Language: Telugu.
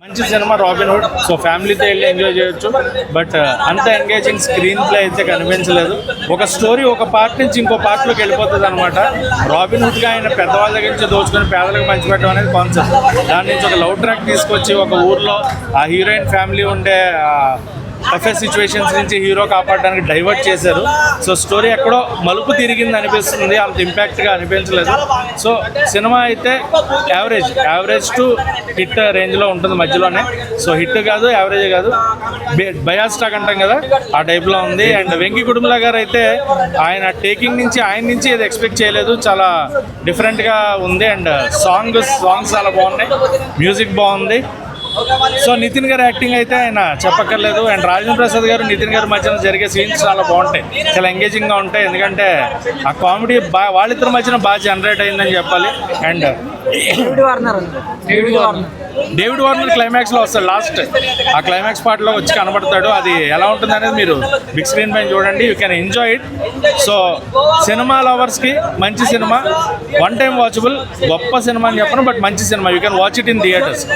మంచి సినిమా రాబిన్ హుడ్. సో ఫ్యామిలీతో వెళ్ళి ఎంజాయ్ చేయొచ్చు. బట్ అంత ఎంగేజింగ్ స్క్రీన్ ప్లే అయితే కనిపించలేదు. ఒక స్టోరీ ఒక పార్ట్ నుంచి ఇంకో పార్ట్లోకి వెళ్ళిపోతుంది అనమాట. రాబిన్ హుడ్గా ఆయన పెద్దవాళ్ళ దగ్గర నుంచి దోచుకొని పేదలకు పంచిపెట్టడం అనేది కాన్సెప్ట్. దాని నుంచి ఒక లవ్ ట్రాక్ తీసుకొచ్చి ఒక ఊర్లో ఆ హీరోయిన్ ఫ్యామిలీ ఉండే టఫెస్ట్ సిచ్యువేషన్స్ నుంచి హీరో కాపాడడానికి డైవర్ట్ చేశారు. సో స్టోరీ ఎక్కడో మలుపు తిరిగింది అనిపిస్తుంది, అంత ఇంపాక్ట్గా అనిపించలేదు. సో సినిమా అయితే యావరేజ్ టు హిట్ రేంజ్లో ఉంటుంది మధ్యలోనే. సో హిట్ కాదు, యావరేజ్ కాదు, బయాస్ స్టాక్ అంటాం కదా ఆ టైప్లో ఉంది. అండ్ వెంకీ కుటుంబలా గారు అయితే ఆయన టేకింగ్ నుంచి ఏది ఎక్స్పెక్ట్ చేయలేదు, చాలా డిఫరెంట్గా ఉంది. అండ్ సాంగ్స్ చాలా బాగున్నాయి, మ్యూజిక్ బాగుంది. సో నితిన్ గారి యాక్టింగ్ అయితే ఆయన చెప్పక్కర్లేదు. అండ్ రాజేంద్ర ప్రసాద్ గారు నితిన్ గారి మధ్యన జరిగే సీన్స్ చాలా బాగుంటాయి, చాలా ఎంగేజింగ్గా ఉంటాయి. ఎందుకంటే ఆ కామెడీ వాళ్ళిద్దరి మధ్యన బాగా జనరేట్ అయిందని చెప్పాలి. అండ్ డేవిడ్ వార్నర్ క్లైమాక్స్లో వస్తాడు, లాస్ట్ ఆ క్లైమాక్స్ పార్ట్లో వచ్చి కనబడతాడు. అది ఎలా ఉంటుంది అనేది మీరు బిగ్ స్క్రీన్ పైన చూడండి, you can enjoy it. So cinema లవర్స్కి మంచి సినిమా, వన్ టైం వాచబుల్, గొప్ప సినిమా అని చెప్పను, బట్ మంచి cinema. You can watch it in థియేటర్స్లో.